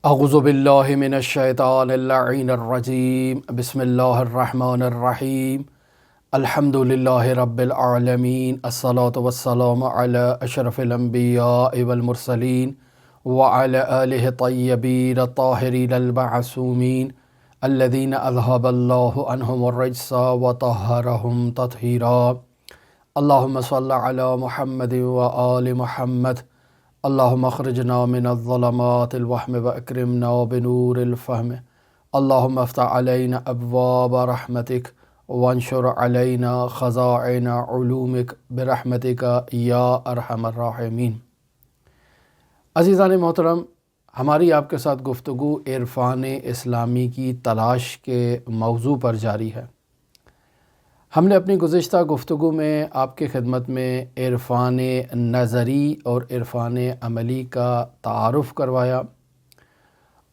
اعوذ باللہ من الشیطان اللعین الرجیم بسم اللہ الرحمن الرحیم الحمد للہ رب العالمین الصلاة والسلام علی اشرف الانبیاء والمرسلین وعلی آلہ طیبین الطاہرین المعصومین الذین اذہب اللہ عنہم الرجس وطہرہم تطہیرا اللہم صل علی محمد وآل محمد اللہم اخرجنا من الظلمات الوہم واکرمنا بنور الفہم اللہم افتح علینا ابواب رحمتک وانشر علینا خزائن علومک برحمتک یا ارحم الراحمین۔ عزیزان محترم، ہماری آپ کے ساتھ گفتگو عرفان اسلامی کی تلاش کے موضوع پر جاری ہے۔ ہم نے اپنی گزشتہ گفتگو میں آپ کی خدمت میں عرفان نظری اور عرفان عملی کا تعارف کروایا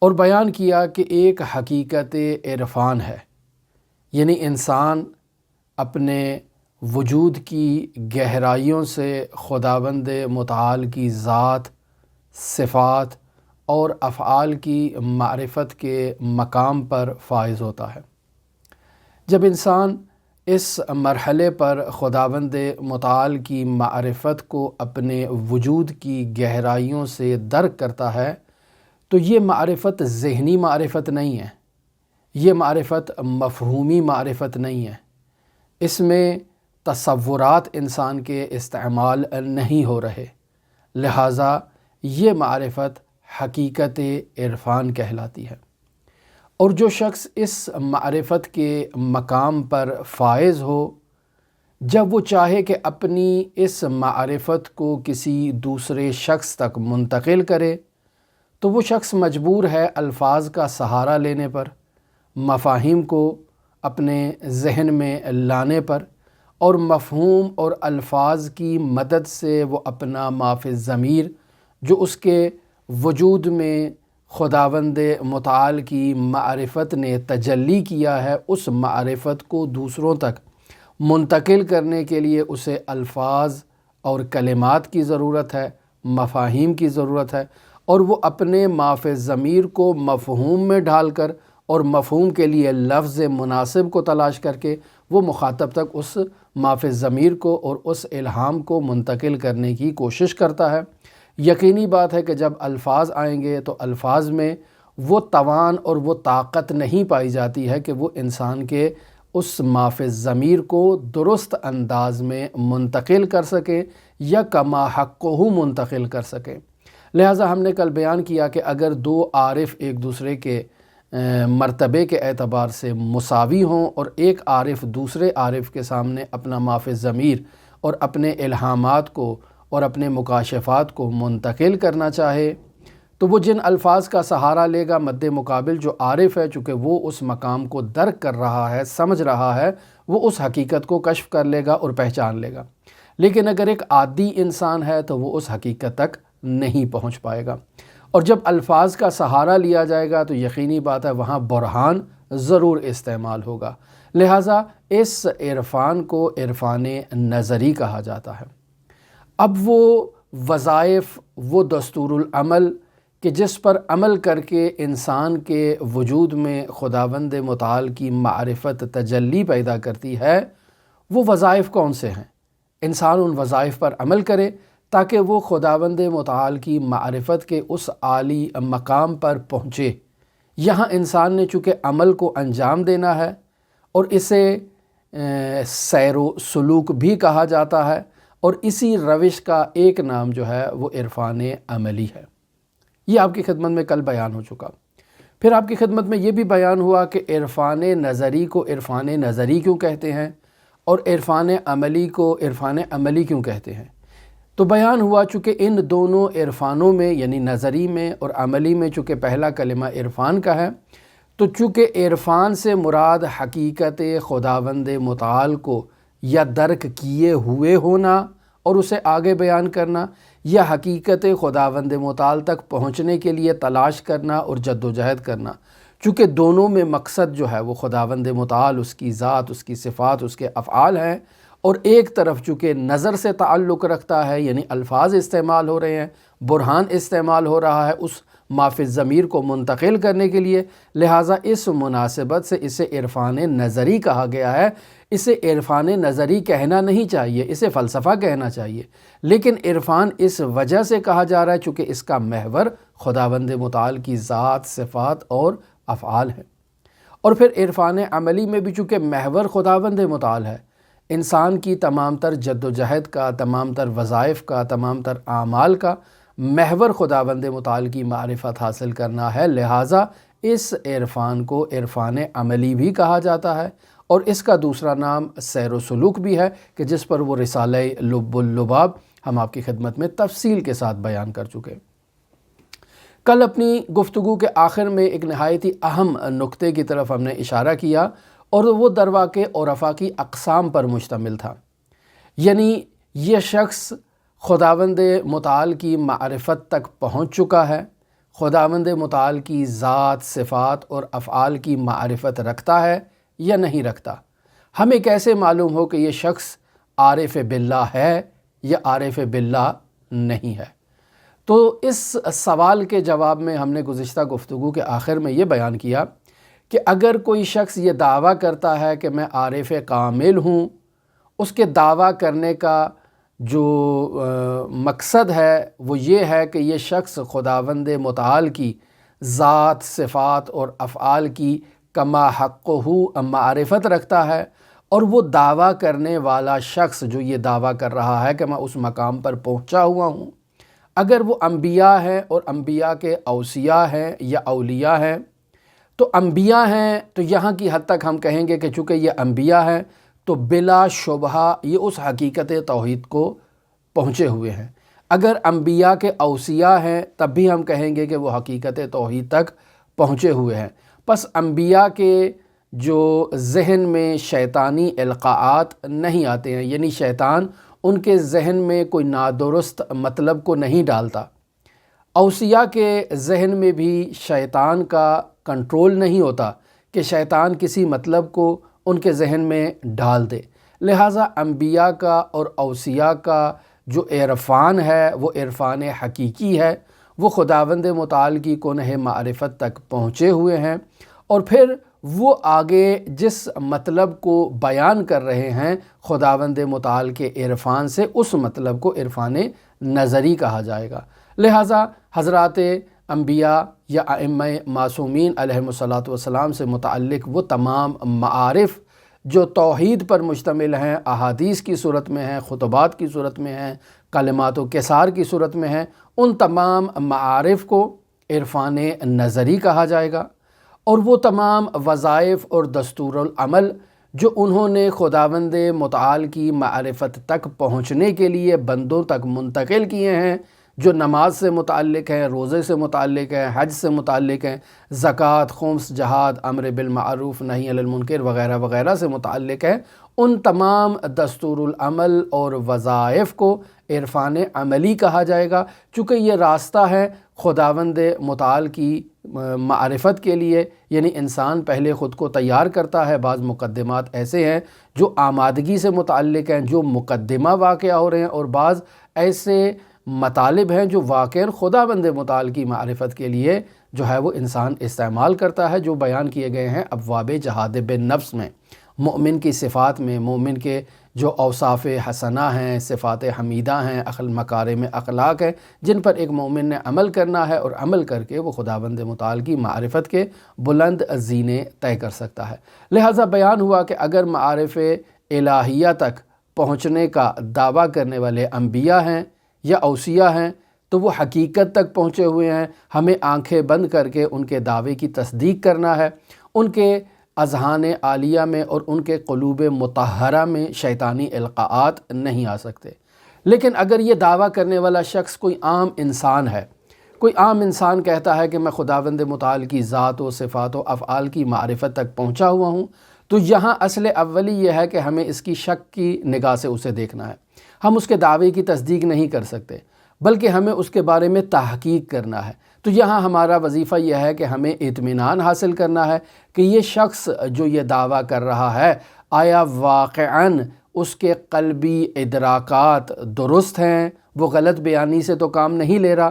اور بیان کیا کہ ایک حقیقت عرفان ہے، یعنی انسان اپنے وجود کی گہرائیوں سے خداوند متعال کی ذات، صفات اور افعال کی معرفت کے مقام پر فائز ہوتا ہے۔ جب انسان اس مرحلے پر خداوند متعال کی معرفت کو اپنے وجود کی گہرائیوں سے درک کرتا ہے تو یہ معرفت ذہنی معرفت نہیں ہے، یہ معرفت مفہومی معرفت نہیں ہے، اس میں تصورات انسان کے استعمال نہیں ہو رہے، لہٰذا یہ معرفت حقیقت عرفان کہلاتی ہے۔ اور جو شخص اس معرفت کے مقام پر فائز ہو، جب وہ چاہے کہ اپنی اس معرفت کو کسی دوسرے شخص تک منتقل کرے تو وہ شخص مجبور ہے الفاظ کا سہارا لینے پر، مفاہیم کو اپنے ذہن میں لانے پر، اور مفہوم اور الفاظ کی مدد سے وہ اپنا ما فی الضمیر جو اس کے وجود میں خداوند متعال کی معرفت نے تجلی کیا ہے، اس معرفت کو دوسروں تک منتقل کرنے کے لیے اسے الفاظ اور کلمات کی ضرورت ہے، مفاہیم کی ضرورت ہے، اور وہ اپنے ما فی الضمیر کو مفہوم میں ڈھال کر اور مفہوم کے لیے لفظ مناسب کو تلاش کر کے وہ مخاطب تک اس ما فی الضمیر کو اور اس الہام کو منتقل کرنے کی کوشش کرتا ہے۔ یقینی بات ہے کہ جب الفاظ آئیں گے تو الفاظ میں وہ توان اور وہ طاقت نہیں پائی جاتی ہے کہ وہ انسان کے اس ما فی الضمیر کو درست انداز میں منتقل کر سکیں یا کما حقہ منتقل کر سکیں۔ لہٰذا ہم نے کل بیان کیا کہ اگر دو عارف ایک دوسرے کے مرتبے کے اعتبار سے مساوی ہوں اور ایک عارف دوسرے عارف کے سامنے اپنا ما فی الضمیر اور اپنے الہامات کو اور اپنے مکاشفات کو منتقل کرنا چاہے تو وہ جن الفاظ کا سہارا لے گا، مد مقابل جو عارف ہے چونکہ وہ اس مقام کو درک کر رہا ہے، سمجھ رہا ہے، وہ اس حقیقت کو کشف کر لے گا اور پہچان لے گا۔ لیکن اگر ایک عادی انسان ہے تو وہ اس حقیقت تک نہیں پہنچ پائے گا، اور جب الفاظ کا سہارا لیا جائے گا تو یقینی بات ہے وہاں برہان ضرور استعمال ہوگا۔ لہٰذا اس عرفان کو عرفان نظری کہا جاتا ہے۔ اب وہ وظائف، وہ دستور العمل کہ جس پر عمل کر کے انسان کے وجود میں خداوند متعال کی معرفت تجلی پیدا کرتی ہے، وہ وظائف کون سے ہیں؟ انسان ان وظائف پر عمل کرے تاکہ وہ خداوند متعال کی معرفت کے اس عالی مقام پر پہنچے۔ یہاں انسان نے چونکہ عمل کو انجام دینا ہے اور اسے سیر و سلوک بھی کہا جاتا ہے، اور اسی روش کا ایک نام جو ہے وہ عرفان عملی ہے۔ یہ آپ کی خدمت میں کل بیان ہو چکا۔ پھر آپ کی خدمت میں یہ بھی بیان ہوا کہ عرفان نظری کو عرفان نظری کیوں کہتے ہیں اور عرفان عملی کو عرفان عملی کیوں کہتے ہیں۔ تو بیان ہوا چونکہ ان دونوں عرفانوں میں یعنی نظری میں اور عملی میں چونکہ پہلا کلمہ عرفان کا ہے، تو چونکہ عرفان سے مراد حقیقت خداوند متعال کو یا درک کیے ہوئے ہونا اور اسے آگے بیان کرنا، یا حقیقت خداوند متعال تک پہنچنے کے لیے تلاش کرنا اور جد و جہد کرنا، چونکہ دونوں میں مقصد جو ہے وہ خداوند متعال، اس کی ذات، اس کی صفات، اس کے افعال ہیں، اور ایک طرف چونکہ نظر سے تعلق رکھتا ہے، یعنی الفاظ استعمال ہو رہے ہیں، برہان استعمال ہو رہا ہے اس مافی الضمیر کو منتقل کرنے کے لیے، لہٰذا اس مناسبت سے اسے عرفان نظری کہا گیا ہے۔ اسے عرفان نظری کہنا نہیں چاہیے، اسے فلسفہ کہنا چاہیے، لیکن عرفان اس وجہ سے کہا جا رہا ہے چونکہ اس کا محور خداوند متعال کی ذات، صفات اور افعال ہے۔ اور پھر عرفان عملی میں بھی چونکہ محور خداوند متعال ہے، انسان کی تمام تر جد و جہد کا، تمام تر وظائف کا، تمام تر اعمال کا محور خداوند متعال کی معرفت حاصل کرنا ہے، لہٰذا اس عرفان کو عرفان عملی بھی کہا جاتا ہے، اور اس کا دوسرا نام سیر و سلوک بھی ہے کہ جس پر وہ رسالہ لب اللباب ہم آپ کی خدمت میں تفصیل کے ساتھ بیان کر چکے۔ کل اپنی گفتگو کے آخر میں ایک نہایت ہی اہم نقطے کی طرف ہم نے اشارہ کیا، اور وہ درواقع عرفا کی اقسام پر مشتمل تھا، یعنی یہ شخص خداوند متعال کی معرفت تک پہنچ چکا ہے، خداوند متعال کی ذات، صفات اور افعال کی معرفت رکھتا ہے یا نہیں رکھتا۔ ہمیں کیسے معلوم ہو کہ یہ شخص عارف باللہ ہے یا عارف باللہ نہیں ہے؟ تو اس سوال کے جواب میں ہم نے گزشتہ گفتگو کے آخر میں یہ بیان کیا کہ اگر کوئی شخص یہ دعویٰ کرتا ہے کہ میں عارف کامل ہوں، اس کے دعویٰ کرنے کا جو مقصد ہے وہ یہ ہے کہ یہ شخص خداوند متعال کی ذات، صفات اور افعال کی کما حقہ معرفت رکھتا ہے، اور وہ دعویٰ کرنے والا شخص جو یہ دعویٰ کر رہا ہے کہ میں اس مقام پر پہنچا ہوا ہوں، اگر وہ انبیاء ہیں اور انبیاء کے اوصیاء ہیں یا اولیاء ہیں، تو انبیاء ہیں تو یہاں کی حد تک ہم کہیں گے کہ چونکہ یہ انبیاء ہیں تو بلا شبہ یہ اس حقیقت توحید کو پہنچے ہوئے ہیں۔ اگر انبیاء کے اوصیاء ہیں تب بھی ہم کہیں گے کہ وہ حقیقت توحید تک پہنچے ہوئے ہیں۔ پس انبیاء کے جو ذہن میں شیطانی القاعات نہیں آتے ہیں، یعنی شیطان ان کے ذہن میں کوئی نادرست مطلب کو نہیں ڈالتا۔ اوصیاء کے ذہن میں بھی شیطان کا کنٹرول نہیں ہوتا کہ شیطان کسی مطلب کو ان کے ذہن میں ڈال دے، لہٰذا انبیاء کا اور اوصیاء کا جو عرفان ہے وہ عرفان حقیقی ہے، وہ خداوند متعال کی کنہ معرفت تک پہنچے ہوئے ہیں، اور پھر وہ آگے جس مطلب کو بیان کر رہے ہیں خداوند متعال کے عرفان سے، اس مطلب کو عرفان نظری کہا جائے گا۔ لہٰذا حضرات انبیاء یا ائمہ معصومین علیہم الصلاۃ والسلام سے متعلق وہ تمام معارف جو توحید پر مشتمل ہیں، احادیث کی صورت میں ہیں، خطبات کی صورت میں ہیں، کلمات و کسار کی صورت میں ہیں، ان تمام معارف کو عرفان نظری کہا جائے گا، اور وہ تمام وظائف اور دستور العمل جو انہوں نے خداوند متعال کی معرفت تک پہنچنے کے لیے بندوں تک منتقل کیے ہیں، جو نماز سے متعلق ہیں، روزے سے متعلق ہیں، حج سے متعلق ہیں، زکوٰۃ، خمس، جہاد، امر بالمعروف، نہی عن المنکر وغیرہ وغیرہ سے متعلق ہیں، ان تمام دستور العمل اور وظائف کو عرفان عملی کہا جائے گا، چونکہ یہ راستہ ہے خداوند متعال کی معرفت کے لیے، یعنی انسان پہلے خود کو تیار کرتا ہے۔ بعض مقدمات ایسے ہیں جو آمادگی سے متعلق ہیں، جو مقدمہ واقع ہو رہے ہیں، اور بعض ایسے مطالب ہیں جو واقعاً خداوند متعال کی معرفت کے لیے جو ہے وہ انسان استعمال کرتا ہے، جو بیان کیے گئے ہیں ابواب جہاد بالنفس میں، مومن کی صفات میں، مومن کے جو اوصاف حسنہ ہیں، صفات حمیدہ ہیں، مکارم اخلاق ہیں، جن پر ایک مومن نے عمل کرنا ہے، اور عمل کر کے وہ خداوند متعال کی معرفت کے بلند زینے طے کر سکتا ہے۔ لہٰذا بیان ہوا کہ اگر معارف الہیہ تک پہنچنے کا دعویٰ کرنے والے انبیاء ہیں یا اوصیاء ہیں تو وہ حقیقت تک پہنچے ہوئے ہیں، ہمیں آنکھیں بند کر کے ان کے دعوے کی تصدیق کرنا ہے۔ ان کے اذہان عالیہ میں اور ان کے قلوب مطہرہ میں شیطانی القاعات نہیں آ سکتے۔ لیکن اگر یہ دعویٰ کرنے والا شخص کوئی عام انسان ہے، کوئی عام انسان کہتا ہے کہ میں خداوند متعال کی ذات و صفات و افعال کی معرفت تک پہنچا ہوا ہوں، تو یہاں اصل اولی یہ ہے کہ ہمیں اس کی شک کی نگاہ سے اسے دیکھنا ہے۔ ہم اس کے دعوے کی تصدیق نہیں کر سکتے، بلکہ ہمیں اس کے بارے میں تحقیق کرنا ہے۔ تو یہاں ہمارا وظیفہ یہ ہے کہ ہمیں اطمینان حاصل کرنا ہے کہ یہ شخص جو یہ دعویٰ کر رہا ہے آیا واقعاً اس کے قلبی ادراکات درست ہیں، وہ غلط بیانی سے تو کام نہیں لے رہا،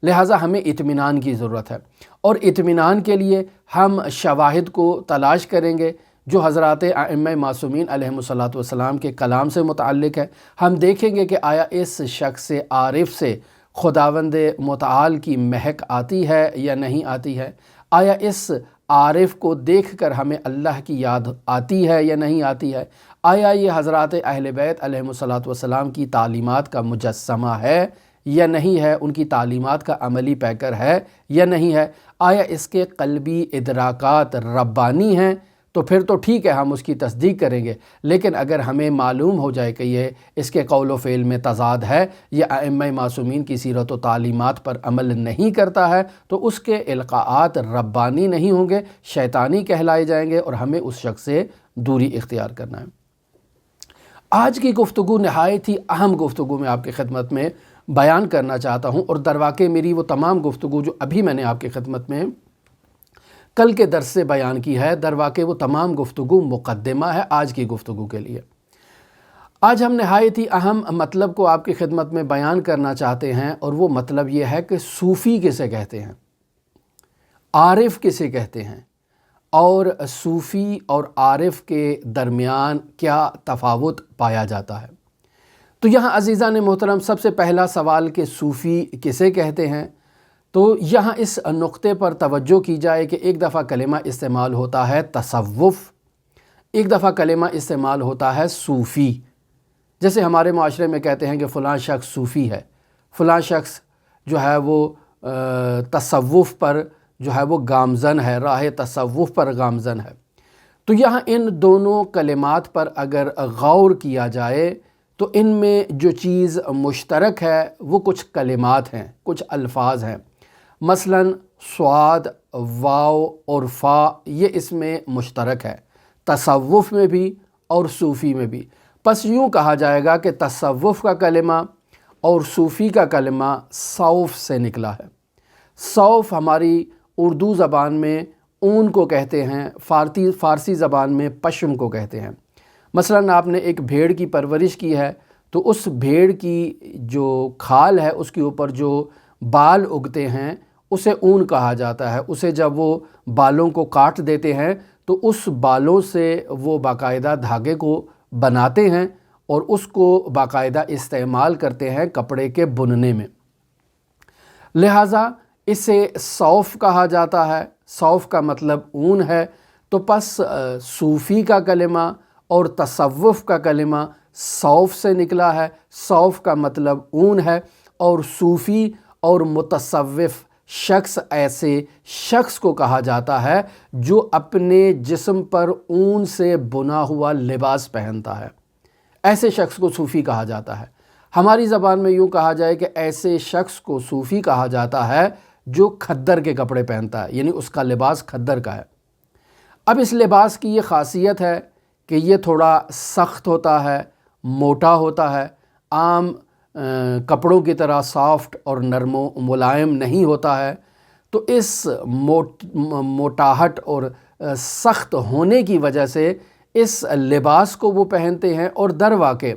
لہٰذا ہمیں اطمینان کی ضرورت ہے۔ اور اطمینان کے لیے ہم شواہد کو تلاش کریں گے جو حضرات ائمہ معصومین علیہم الصلاۃ والسلام کے کلام سے متعلق ہے۔ ہم دیکھیں گے کہ آیا اس شخص عارف سے خداوند متعال کی مہک آتی ہے یا نہیں آتی ہے، آیا اس عارف کو دیکھ کر ہمیں اللہ کی یاد آتی ہے یا نہیں آتی ہے، آیا یہ حضرات اہل بیت علیہم الصلاۃ والسلام کی تعلیمات کا مجسمہ ہے یا نہیں ہے، ان کی تعلیمات کا عملی پیکر ہے یا نہیں ہے، آیا اس کے قلبی ادراکات ربانی ہیں، تو پھر تو ٹھیک ہے، ہم اس کی تصدیق کریں گے۔ لیکن اگر ہمیں معلوم ہو جائے کہ یہ اس کے قول و فعل میں تضاد ہے، یا ائمہ معصومین کی سیرت و تعلیمات پر عمل نہیں کرتا ہے، تو اس کے القاءات ربانی نہیں ہوں گے، شیطانی کہلائے جائیں گے، اور ہمیں اس شخص سے دوری اختیار کرنا ہے۔ آج کی گفتگو نہایت ہی اہم گفتگو میں آپ کی خدمت میں بیان کرنا چاہتا ہوں، اور در واقع میری وہ تمام گفتگو جو ابھی میں نے آپ کی خدمت میں کل کے درس سے بیان کی ہے، در واقع وہ تمام گفتگو مقدمہ ہے آج کی گفتگو کے لیے۔ آج ہم نہایت ہی اہم مطلب کو آپ کی خدمت میں بیان کرنا چاہتے ہیں، اور وہ مطلب یہ ہے کہ صوفی کسے کہتے ہیں، عارف کسے کہتے ہیں، اور صوفی اور عارف کے درمیان کیا تفاوت پایا جاتا ہے۔ تو یہاں عزیزان محترم سب سے پہلا سوال کہ صوفی کسے کہتے ہیں، تو یہاں اس نقطے پر توجہ کی جائے کہ ایک دفعہ کلمہ استعمال ہوتا ہے تصوف، ایک دفعہ کلمہ استعمال ہوتا ہے صوفی۔ جیسے ہمارے معاشرے میں کہتے ہیں کہ فلاں شخص صوفی ہے، فلاں شخص جو ہے وہ تصوف پر جو ہے وہ گامزن ہے، راہ تصوف پر گامزن ہے۔ تو یہاں ان دونوں کلمات پر اگر غور کیا جائے تو ان میں جو چیز مشترک ہے وہ کچھ کلمات ہیں، کچھ الفاظ ہیں۔ مثلاً صاد، واو اور فا، یہ اس میں مشترک ہے، تصوف میں بھی اور صوفی میں بھی۔ پس یوں کہا جائے گا کہ تصوف کا کلمہ اور صوفی کا کلمہ صوف سے نکلا ہے۔ صوف ہماری اردو زبان میں اون کو کہتے ہیں، فارسی زبان میں پشم کو کہتے ہیں۔ مثلاً آپ نے ایک بھیڑ کی پرورش کی ہے، تو اس بھیڑ کی جو کھال ہے اس کے اوپر جو بال اگتے ہیں اسے اون کہا جاتا ہے۔ اسے جب وہ بالوں کو کاٹ دیتے ہیں تو اس بالوں سے وہ باقاعدہ دھاگے کو بناتے ہیں اور اس کو باقاعدہ استعمال کرتے ہیں کپڑے کے بننے میں، لہٰذا اسے صوف کہا جاتا ہے۔ صوف کا مطلب اون ہے، تو پس صوفی کا کلمہ اور تصوف کا کلمہ صوف سے نکلا ہے۔ صوف کا مطلب اون ہے، اور صوفی اور متصوف شخص ایسے شخص کو کہا جاتا ہے جو اپنے جسم پر اون سے بنا ہوا لباس پہنتا ہے، ایسے شخص کو صوفی کہا جاتا ہے۔ ہماری زبان میں یوں کہا جائے کہ ایسے شخص کو صوفی کہا جاتا ہے جو کھدر کے کپڑے پہنتا ہے، یعنی اس کا لباس کھدر کا ہے۔ اب اس لباس کی یہ خاصیت ہے کہ یہ تھوڑا سخت ہوتا ہے، موٹا ہوتا ہے، عام کپڑوں کی طرح سافٹ اور نرم و ملائم نہیں ہوتا ہے۔ تو اس موٹاہٹ اور سخت ہونے کی وجہ سے اس لباس کو وہ پہنتے ہیں، اور در واقع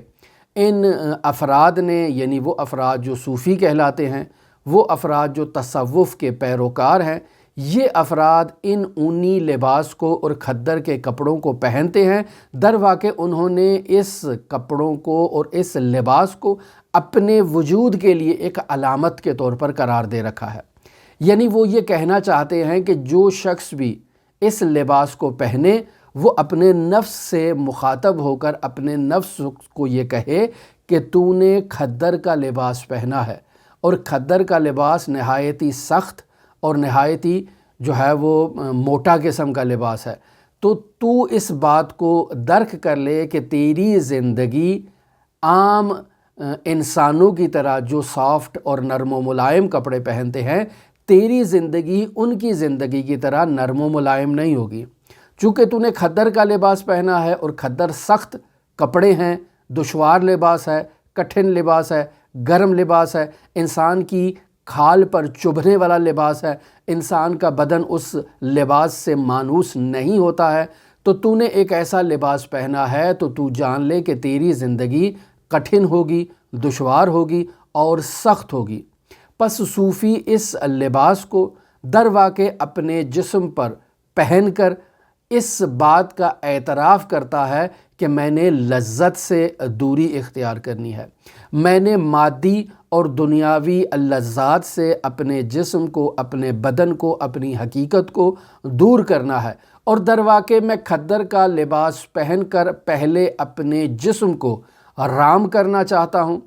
ان افراد نے، یعنی وہ افراد جو صوفی کہلاتے ہیں، وہ افراد جو تصوف کے پیروکار ہیں، یہ افراد ان اونی لباس کو اور کھدر کے کپڑوں کو پہنتے ہیں۔ در واقع انہوں نے اس کپڑوں کو اور اس لباس کو اپنے وجود کے لیے ایک علامت کے طور پر قرار دے رکھا ہے۔ یعنی وہ یہ کہنا چاہتے ہیں کہ جو شخص بھی اس لباس کو پہنے وہ اپنے نفس سے مخاطب ہو کر اپنے نفس کو یہ کہے کہ تو نے کھدر کا لباس پہنا ہے، اور کھدر کا لباس نہایت ہی سخت اور نہایت ہی جو ہے وہ موٹا قسم کا لباس ہے۔ تو اس بات کو درک کر لے کہ تیری زندگی عام انسانوں کی طرح جو سافٹ اور نرم و ملائم کپڑے پہنتے ہیں، تیری زندگی ان کی زندگی کی طرح نرم و ملائم نہیں ہوگی، چونکہ تو نے کھدر کا لباس پہنا ہے، اور کھدر سخت کپڑے ہیں، دشوار لباس ہے، کٹھن لباس ہے، گرم لباس ہے، انسان کی کھال پر چبھنے والا لباس ہے، انسان کا بدن اس لباس سے مانوس نہیں ہوتا ہے۔ تو تو نے ایک ایسا لباس پہنا ہے تو تو جان لے کہ تیری زندگی کٹھن ہوگی، دشوار ہوگی اور سخت ہوگی۔ پس صوفی اس لباس کو در واقع اپنے جسم پر پہن کر اس بات کا اعتراف کرتا ہے کہ میں نے لذت سے دوری اختیار کرنی ہے، میں نے مادی اور دنیاوی لذات سے اپنے جسم کو، اپنے بدن کو، اپنی حقیقت کو دور کرنا ہے، اور در واقع میں کھدر کا لباس پہن کر پہلے اپنے جسم کو رام کرنا چاہتا ہوں،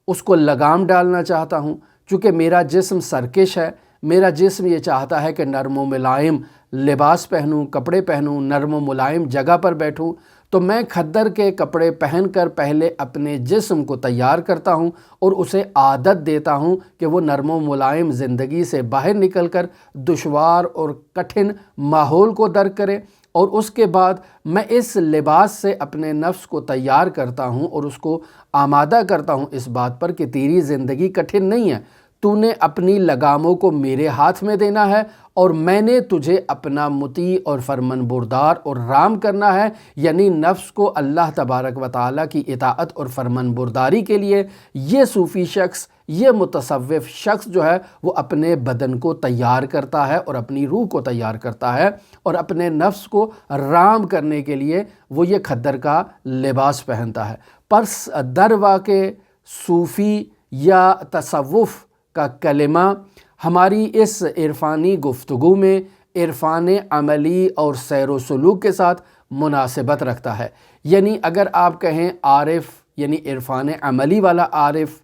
اس کو لگام ڈالنا چاہتا ہوں۔ چونکہ میرا جسم سرکش ہے، میرا جسم یہ چاہتا ہے کہ نرم و ملائم لباس پہنوں، کپڑے پہنوں، نرم و ملائم جگہ پر بیٹھوں، تو میں کھدر کے کپڑے پہن کر پہلے اپنے جسم کو تیار کرتا ہوں اور اسے عادت دیتا ہوں کہ وہ نرم و ملائم زندگی سے باہر نکل کر دشوار اور کٹھن ماحول کو درک کرے، اور اس کے بعد میں اس لباس سے اپنے نفس کو تیار کرتا ہوں اور اس کو آمادہ کرتا ہوں اس بات پر کہ تیری زندگی کٹھن نہیں ہے، تو نے اپنی لگاموں کو میرے ہاتھ میں دینا ہے اور میں نے تجھے اپنا مطیع اور فرمان بردار اور رام کرنا ہے، یعنی نفس کو اللہ تبارک و تعالیٰ کی اطاعت اور فرمان برداری کے لیے یہ صوفی شخص، یہ متصوف شخص جو ہے وہ اپنے بدن کو تیار کرتا ہے اور اپنی روح کو تیار کرتا ہے، اور اپنے نفس کو رام کرنے کے لیے وہ یہ کھدر کا لباس پہنتا ہے۔ پس در واقع صوفی یا تصوف کا کلمہ ہماری اس عرفانی گفتگو میں عرفان عملی اور سیر و سلوک کے ساتھ مناسبت رکھتا ہے۔ یعنی اگر آپ کہیں عارف یعنی عرفان عملی والا عارف،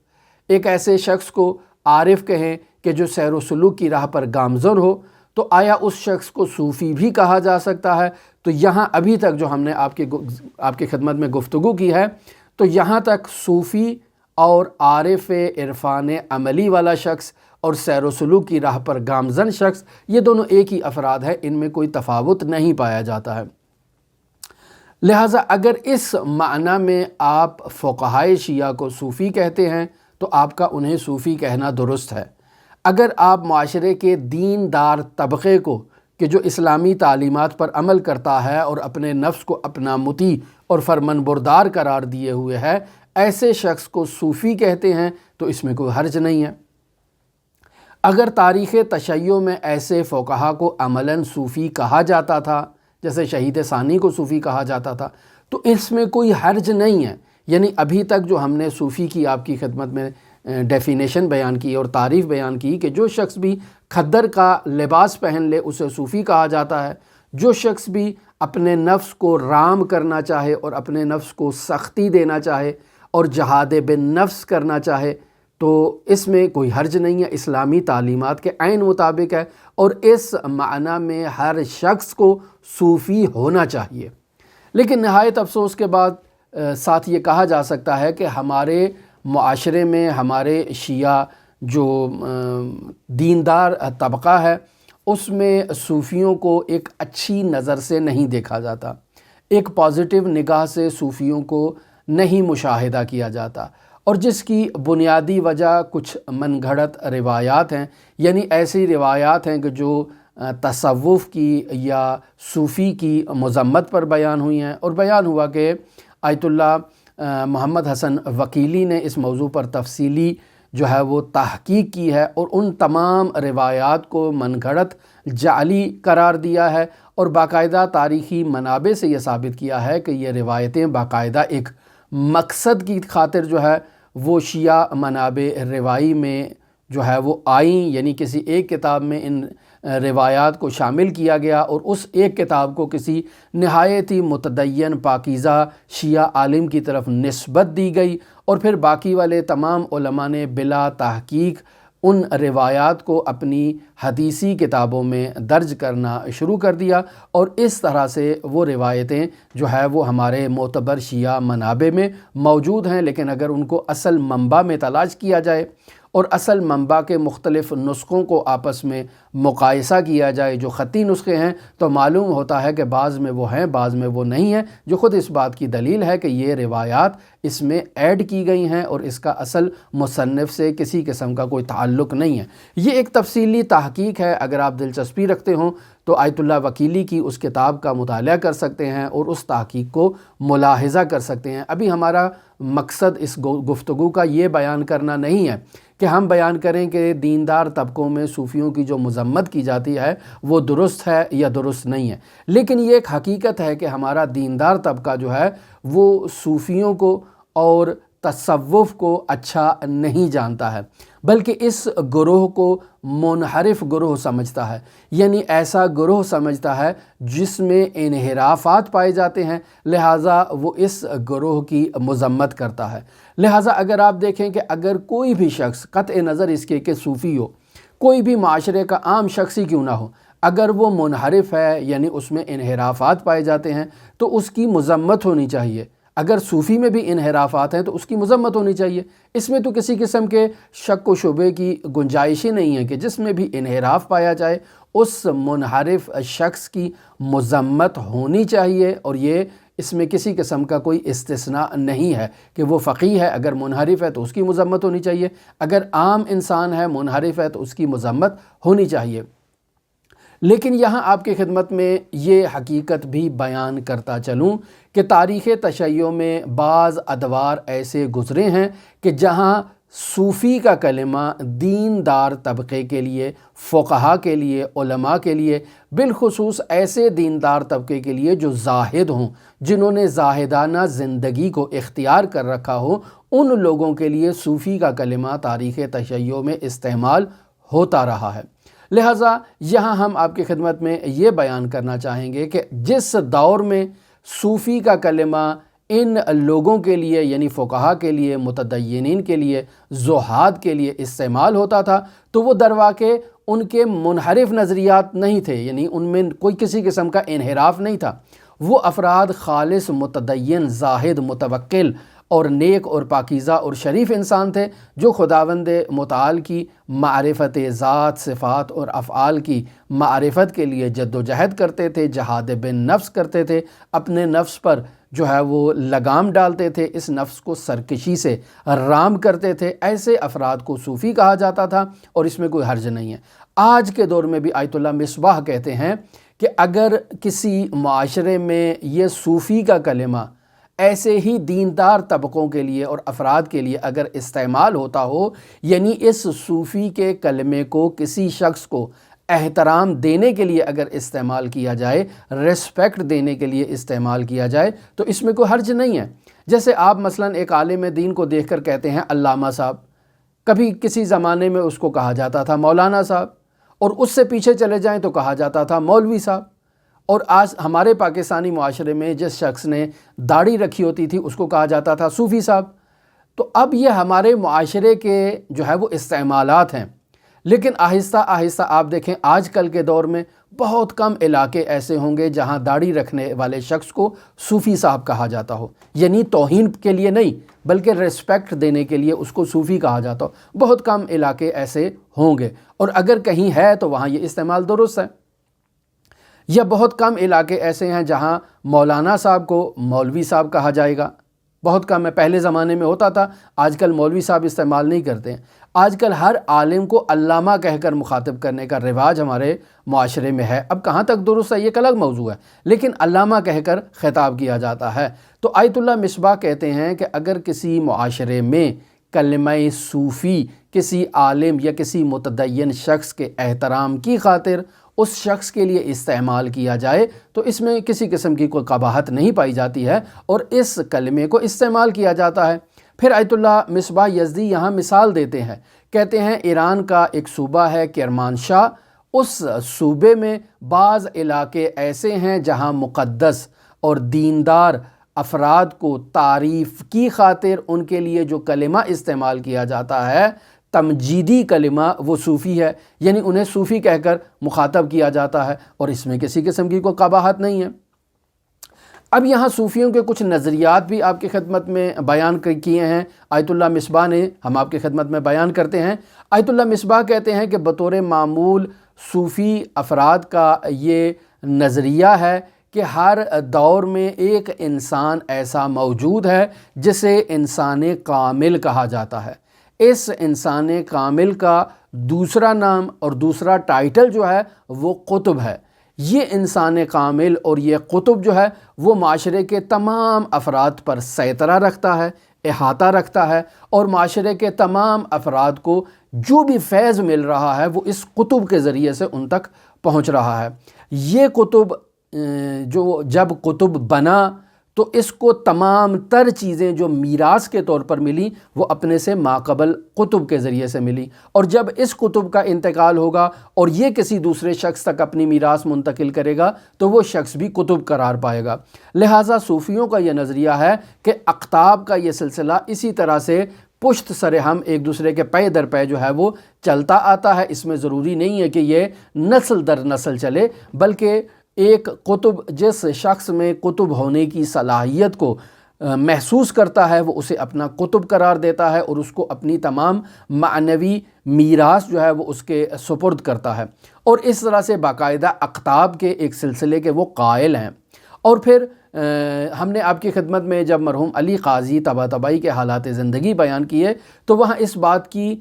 ایک ایسے شخص کو عارف کہیں کہ جو سیر و سلوک کی راہ پر گامزن ہو، تو آیا اس شخص کو صوفی بھی کہا جا سکتا ہے؟ تو یہاں ابھی تک جو ہم نے آپ کی خدمت میں گفتگو کی ہے، تو یہاں تک صوفی اور عارف عرفان عملی والا شخص اور سیر و سلوک کی راہ پر گامزن شخص، یہ دونوں ایک ہی افراد ہیں، ان میں کوئی تفاوت نہیں پایا جاتا ہے۔ لہٰذا اگر اس معنی میں آپ فقہائے شیعہ کو صوفی کہتے ہیں تو آپ کا انہیں صوفی کہنا درست ہے۔ اگر آپ معاشرے کے دیندار طبقے کو کہ جو اسلامی تعلیمات پر عمل کرتا ہے اور اپنے نفس کو اپنا مطیع اور فرمان بردار قرار دیے ہوئے ہے، ایسے شخص کو صوفی کہتے ہیں تو اس میں کوئی حرج نہیں ہے۔ اگر تاریخ تشیع میں ایسے فقہا کو عملاً صوفی کہا جاتا تھا، جیسے شہید ثانی کو صوفی کہا جاتا تھا، تو اس میں کوئی حرج نہیں ہے۔ یعنی ابھی تک جو ہم نے صوفی کی آپ کی خدمت میں ڈیفینیشن بیان کی اور تعریف بیان کی کہ جو شخص بھی کھدر کا لباس پہن لے اسے صوفی کہا جاتا ہے، جو شخص بھی اپنے نفس کو رام کرنا چاہے اور اپنے نفس کو سختی دینا چاہے اور جہاد بالنفس کرنا چاہے، تو اس میں کوئی حرج نہیں ہے، اسلامی تعلیمات کے عین مطابق ہے، اور اس معنی میں ہر شخص کو صوفی ہونا چاہیے۔ لیکن نہایت افسوس کے بعد ساتھ یہ کہا جا سکتا ہے کہ ہمارے معاشرے میں ہمارے شیعہ جو دیندار طبقہ ہے اس میں صوفیوں کو ایک اچھی نظر سے نہیں دیکھا جاتا، ایک پازیٹیو نگاہ سے صوفیوں کو نہیں مشاہدہ کیا جاتا، اور جس کی بنیادی وجہ کچھ من گھڑت روایات ہیں، یعنی ایسی روایات ہیں کہ جو تصوف کی یا صوفی کی مذمت پر بیان ہوئی ہیں، اور بیان ہوا کہ آیت اللہ محمد حسن وکیلی نے اس موضوع پر تفصیلی جو ہے وہ تحقیق کی ہے اور ان تمام روایات کو من گھڑت جعلی قرار دیا ہے، اور باقاعدہ تاریخی منابع سے یہ ثابت کیا ہے کہ یہ روایتیں باقاعدہ ایک مقصد کی خاطر جو ہے وہ شیعہ منابع روائی میں جو ہے وہ آئیں، یعنی کسی ایک کتاب میں ان روایات کو شامل کیا گیا اور اس ایک کتاب کو کسی نہایت ہی متدین پاکیزہ شیعہ عالم کی طرف نسبت دی گئی، اور پھر باقی والے تمام علماء نے بلا تحقیق ان روایات کو اپنی حدیثی کتابوں میں درج کرنا شروع کر دیا، اور اس طرح سے وہ روایتیں جو ہے وہ ہمارے معتبر شیعہ منابع میں موجود ہیں۔ لیکن اگر ان کو اصل منبع میں تلاش کیا جائے اور اصل منبع کے مختلف نسخوں کو آپس میں مقایسہ کیا جائے، جو خطی نسخے ہیں، تو معلوم ہوتا ہے کہ بعض میں وہ ہیں، بعض میں وہ نہیں ہیں، جو خود اس بات کی دلیل ہے کہ یہ روایات اس میں ایڈ کی گئی ہیں اور اس کا اصل مصنف سے کسی قسم کا کوئی تعلق نہیں ہے۔ یہ ایک تفصیلی تحقیق ہے، اگر آپ دلچسپی رکھتے ہوں تو آیت اللہ وکیلی کی اس کتاب کا مطالعہ کر سکتے ہیں اور اس تحقیق کو ملاحظہ کر سکتے ہیں۔ ابھی ہمارا مقصد اس گفتگو کا یہ بیان کرنا نہیں ہے کہ ہم بیان کریں کہ دیندار طبقوں میں صوفیوں کی جو مذمت کی جاتی ہے وہ درست ہے یا درست نہیں ہے، لیکن یہ ایک حقیقت ہے کہ ہمارا دیندار طبقہ جو ہے وہ صوفیوں کو اور تصوف کو اچھا نہیں جانتا ہے، بلکہ اس گروہ کو منحرف گروہ سمجھتا ہے، یعنی ایسا گروہ سمجھتا ہے جس میں انحرافات پائے جاتے ہیں، لہٰذا وہ اس گروہ کی مذمت کرتا ہے۔ لہٰذا اگر آپ دیکھیں کہ اگر کوئی بھی شخص، قطع نظر اس کے کہ صوفی ہو، کوئی بھی معاشرے کا عام شخص ہی کیوں نہ ہو، اگر وہ منحرف ہے یعنی اس میں انحرافات پائے جاتے ہیں تو اس کی مذمت ہونی چاہیے۔ اگر صوفی میں بھی انحرافات ہیں تو اس کی مذمت ہونی چاہیے، اس میں تو کسی قسم کے شک و شبے کی گنجائش ہی نہیں ہے کہ جس میں بھی انحراف پایا جائے اس منحرف شخص کی مذمت ہونی چاہیے، اور یہ اس میں کسی قسم کا کوئی استثناء نہیں ہے کہ وہ فقیہ ہے، اگر منحرف ہے تو اس کی مذمت ہونی چاہیے، اگر عام انسان ہے منحرف ہے تو اس کی مذمت ہونی چاہیے۔ لیکن یہاں آپ کی خدمت میں یہ حقیقت بھی بیان کرتا چلوں کہ تاریخ تشیع میں بعض ادوار ایسے گزرے ہیں کہ جہاں صوفی کا کلمہ دیندار طبقے کے لیے، فقہا کے لیے، علماء کے لیے، بالخصوص ایسے دیندار طبقے کے لیے جو زاہد ہوں، جنہوں نے زاہدانہ زندگی کو اختیار کر رکھا ہو، ان لوگوں کے لیے صوفی کا کلمہ تاریخ تشیع میں استعمال ہوتا رہا ہے۔ لہٰذا یہاں ہم آپ کی خدمت میں یہ بیان کرنا چاہیں گے کہ جس دور میں صوفی کا کلمہ ان لوگوں کے لیے یعنی فقہا کے لیے، متدینین کے لیے، زہاد کے لیے استعمال ہوتا تھا تو وہ درواقع ان کے منحرف نظریات نہیں تھے، یعنی ان میں کوئی کسی قسم کا انحراف نہیں تھا۔ وہ افراد خالص متدین، زاہد، متوکل اور نیک اور پاکیزہ اور شریف انسان تھے، جو خداوند متعال کی معرفت ذات، صفات اور افعال کی معرفت کے لیے جد و جہد کرتے تھے، جہاد بن نفس کرتے تھے، اپنے نفس پر جو ہے وہ لگام ڈالتے تھے، اس نفس کو سرکشی سے رام کرتے تھے۔ ایسے افراد کو صوفی کہا جاتا تھا اور اس میں کوئی حرج نہیں ہے۔ آج کے دور میں بھی آیت اللہ مصباح کہتے ہیں کہ اگر کسی معاشرے میں یہ صوفی کا کلمہ ایسے ہی دیندار طبقوں کے لیے اور افراد کے لیے اگر استعمال ہوتا ہو، یعنی اس صوفی کے کلمے کو کسی شخص کو احترام دینے کے لیے اگر استعمال کیا جائے، ریسپیکٹ دینے کے لیے استعمال کیا جائے، تو اس میں کوئی حرج نہیں ہے۔ جیسے آپ مثلا ایک عالم دین کو دیکھ کر کہتے ہیں علامہ صاحب، کبھی کسی زمانے میں اس کو کہا جاتا تھا مولانا صاحب، اور اس سے پیچھے چلے جائیں تو کہا جاتا تھا مولوی صاحب، اور آج ہمارے پاکستانی معاشرے میں جس شخص نے داڑھی رکھی ہوتی تھی اس کو کہا جاتا تھا صوفی صاحب۔ تو اب یہ ہمارے معاشرے کے جو ہے وہ استعمالات ہیں، لیکن آہستہ آہستہ آپ دیکھیں آج کل کے دور میں بہت کم علاقے ایسے ہوں گے جہاں داڑھی رکھنے والے شخص کو صوفی صاحب کہا جاتا ہو، یعنی توہین کے لیے نہیں بلکہ ریسپیکٹ دینے کے لیے اس کو صوفی کہا جاتا ہو۔ بہت کم علاقے ایسے ہوں گے، اور اگر کہیں ہے تو وہاں یہ استعمال درست ہے۔ یا بہت کم علاقے ایسے ہیں جہاں مولانا صاحب کو مولوی صاحب کہا جائے گا، بہت کم ہے۔ پہلے زمانے میں ہوتا تھا، آج کل مولوی صاحب استعمال نہیں کرتے ہیں۔ آج کل ہر عالم کو علامہ کہہ کر مخاطب کرنے کا رواج ہمارے معاشرے میں ہے۔ اب کہاں تک درست ہے یہ ایک الگ موضوع ہے، لیکن علامہ کہہ کر خطاب کیا جاتا ہے۔ تو آیت اللہ مصباح کہتے ہیں کہ اگر کسی معاشرے میں کلمہ صوفی کسی عالم یا کسی متدین شخص کے احترام کی خاطر اس شخص کے لیے استعمال کیا جائے تو اس میں کسی قسم کی کوئی قباحت نہیں پائی جاتی ہے، اور اس کلمے کو استعمال کیا جاتا ہے۔ پھر آیت اللہ مصباح یزدی یہاں مثال دیتے ہیں، کہتے ہیں ایران کا ایک صوبہ ہے کرمانشاہ، اس صوبے میں بعض علاقے ایسے ہیں جہاں مقدس اور دیندار افراد کو تعریف کی خاطر ان کے لیے جو کلمہ استعمال کیا جاتا ہے، تمجیدی کلمہ، وہ صوفی ہے، یعنی انہیں صوفی کہہ کر مخاطب کیا جاتا ہے، اور اس میں کسی قسم کی کوئی قباحت نہیں ہے۔ اب یہاں صوفیوں کے کچھ نظریات بھی آپ کی خدمت میں بیان کیے ہیں آیت اللہ مصباح نے، ہم آپ کی خدمت میں بیان کرتے ہیں۔ آیت اللہ مصباح کہتے ہیں کہ بطور معمول صوفی افراد کا یہ نظریہ ہے کہ ہر دور میں ایک انسان ایسا موجود ہے جسے انسان کامل کہا جاتا ہے۔ اس انسان کامل کا دوسرا نام اور دوسرا ٹائٹل جو ہے وہ قطب ہے۔ یہ انسان کامل اور یہ قطب جو ہے وہ معاشرے کے تمام افراد پر سیطرہ رکھتا ہے، احاطہ رکھتا ہے، اور معاشرے کے تمام افراد کو جو بھی فیض مل رہا ہے وہ اس قطب کے ذریعے سے ان تک پہنچ رہا ہے۔ یہ قطب جو جب قطب بنا تو اس کو تمام تر چیزیں جو میراث کے طور پر ملی وہ اپنے سے ماقبل قطب کے ذریعے سے ملی، اور جب اس قطب کا انتقال ہوگا اور یہ کسی دوسرے شخص تک اپنی میراث منتقل کرے گا تو وہ شخص بھی قطب قرار پائے گا۔ لہٰذا صوفیوں کا یہ نظریہ ہے کہ اقطاب کا یہ سلسلہ اسی طرح سے پشت سر ہم ایک دوسرے کے پے در پے جو ہے وہ چلتا آتا ہے۔ اس میں ضروری نہیں ہے کہ یہ نسل در نسل چلے، بلکہ ایک قطب جس شخص میں قطب ہونے کی صلاحیت کو محسوس کرتا ہے وہ اسے اپنا قطب قرار دیتا ہے اور اس کو اپنی تمام معنوی میراث جو ہے وہ اس کے سپرد کرتا ہے، اور اس طرح سے باقاعدہ اقطاب کے ایک سلسلے کے وہ قائل ہیں۔ اور پھر ہم نے آپ کی خدمت میں جب مرحوم علی قاضی طباطبائی کے حالات زندگی بیان کیے تو وہاں اس بات کی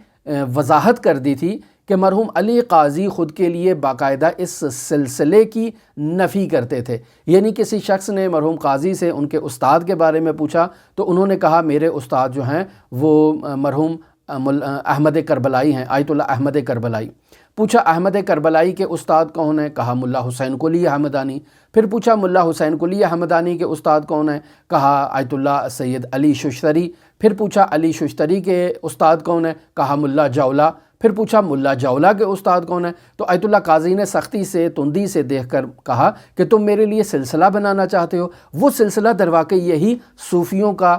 وضاحت کر دی تھی کہ مرحوم علی قاضی خود کے لیے باقاعدہ اس سلسلے کی نفی کرتے تھے۔ یعنی کسی شخص نے مرحوم قاضی سے ان کے استاد کے بارے میں پوچھا تو انہوں نے کہا میرے استاد جو ہیں وہ مرحوم احمد کربلائی ہیں، آیت اللہ احمد کربلائی۔ پوچھا احمد کربلائی کے استاد کون ہیں؟ کہا ملا حسین قلی احمدانی۔ پھر پوچھا ملا حسین قلی احمدانی کے استاد کون ہیں؟ کہا آیت اللہ سید علی ششتری۔ پھر پوچھا علی ششتری کے استاد کون ہیں؟ کہا ملا جولا۔ پھر پوچھا ملا جولا کے استاد کون ہیں؟ تو آیت اللہ قاضی نے سختی سے تندی سے دیکھ کر کہا کہ تم میرے لیے سلسلہ بنانا چاہتے ہو۔ وہ سلسلہ در واقع یہی صوفیوں کا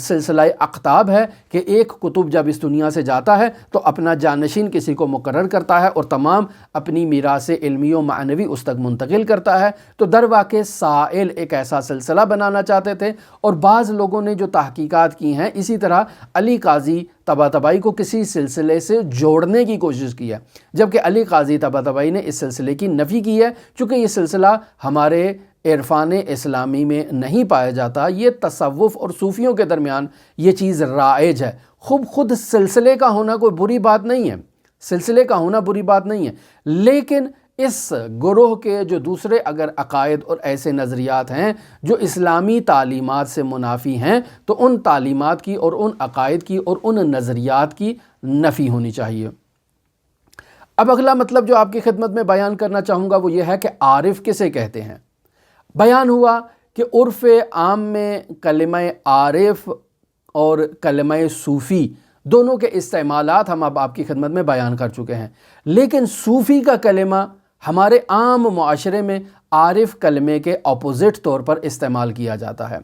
سلسلہ اقطاب ہے کہ ایک قطب جب اس دنیا سے جاتا ہے تو اپنا جانشین کسی کو مقرر کرتا ہے اور تمام اپنی میراث علمی و معنوی اس تک منتقل کرتا ہے۔ تو در واقع سائل ایک ایسا سلسلہ بنانا چاہتے تھے، اور بعض لوگوں نے جو تحقیقات کی ہیں اسی طرح علی قاضی طباطبائی کو کسی سلسلے سے جوڑنے کی کوشش کی ہے، جبکہ علی قاضی طباطبائی نے اس سلسلے کی نفی کی ہے، چونکہ یہ سلسلہ ہمارے عرفان اسلامی میں نہیں پایا جاتا۔ یہ تصوف اور صوفیوں کے درمیان یہ چیز رائج ہے۔ خود سلسلے کا ہونا کوئی بری بات نہیں ہے، سلسلے کا ہونا بری بات نہیں ہے، لیکن اس گروہ کے جو دوسرے اگر عقائد اور ایسے نظریات ہیں جو اسلامی تعلیمات سے منافی ہیں تو ان تعلیمات کی اور ان عقائد کی اور ان نظریات کی نفی ہونی چاہیے۔ اب اگلا مطلب جو آپ کی خدمت میں بیان کرنا چاہوں گا وہ یہ ہے کہ عارف کسے کہتے ہیں۔ بیان ہوا کہ عرف عام میں کلمہ عارف اور کلمہ صوفی دونوں کے استعمالات ہم اب آپ کی خدمت میں بیان کر چکے ہیں، لیکن صوفی کا کلمہ ہمارے عام معاشرے میں عارف کلمے کے اپوزٹ طور پر استعمال کیا جاتا ہے۔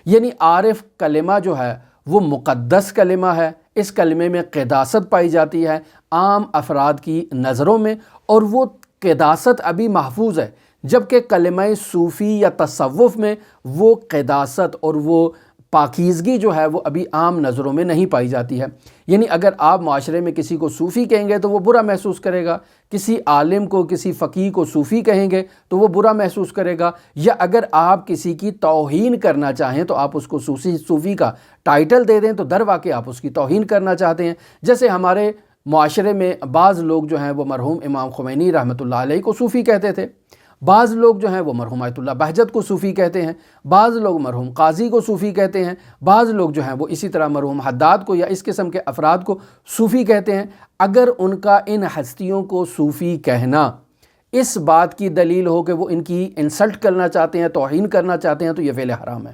یعنی عارف کلمہ جو ہے وہ مقدس کلمہ ہے، اس کلمے میں قداست پائی جاتی ہے عام افراد کی نظروں میں، اور وہ قداست ابھی محفوظ ہے، جبکہ کلمہ صوفی یا تصوف میں وہ قداست اور وہ پاکیزگی جو ہے وہ ابھی عام نظروں میں نہیں پائی جاتی ہے۔ یعنی اگر آپ معاشرے میں کسی کو صوفی کہیں گے تو وہ برا محسوس کرے گا، کسی عالم کو کسی فقیہ کو صوفی کہیں گے تو وہ برا محسوس کرے گا، یا اگر آپ کسی کی توہین کرنا چاہیں تو آپ اس کو صوفی کا ٹائٹل دے دیں تو در واقع آپ اس کی توہین کرنا چاہتے ہیں۔ جیسے ہمارے معاشرے میں بعض لوگ جو ہیں وہ مرحوم امام خمینی رحمۃ اللہ علیہ کو صوفی کہتے تھے، بعض لوگ جو ہیں وہ مرحوم آیت اللہ بہجت کو صوفی کہتے ہیں، بعض لوگ مرحوم قاضی کو صوفی کہتے ہیں، بعض لوگ جو ہیں وہ اسی طرح مرحوم حداد کو یا اس قسم کے افراد کو صوفی کہتے ہیں۔ اگر ان کا ان ہستیوں کو صوفی کہنا اس بات کی دلیل ہو کہ وہ ان کی انسلٹ کرنا چاہتے ہیں، توہین کرنا چاہتے ہیں، تو یہ فعل حرام ہے۔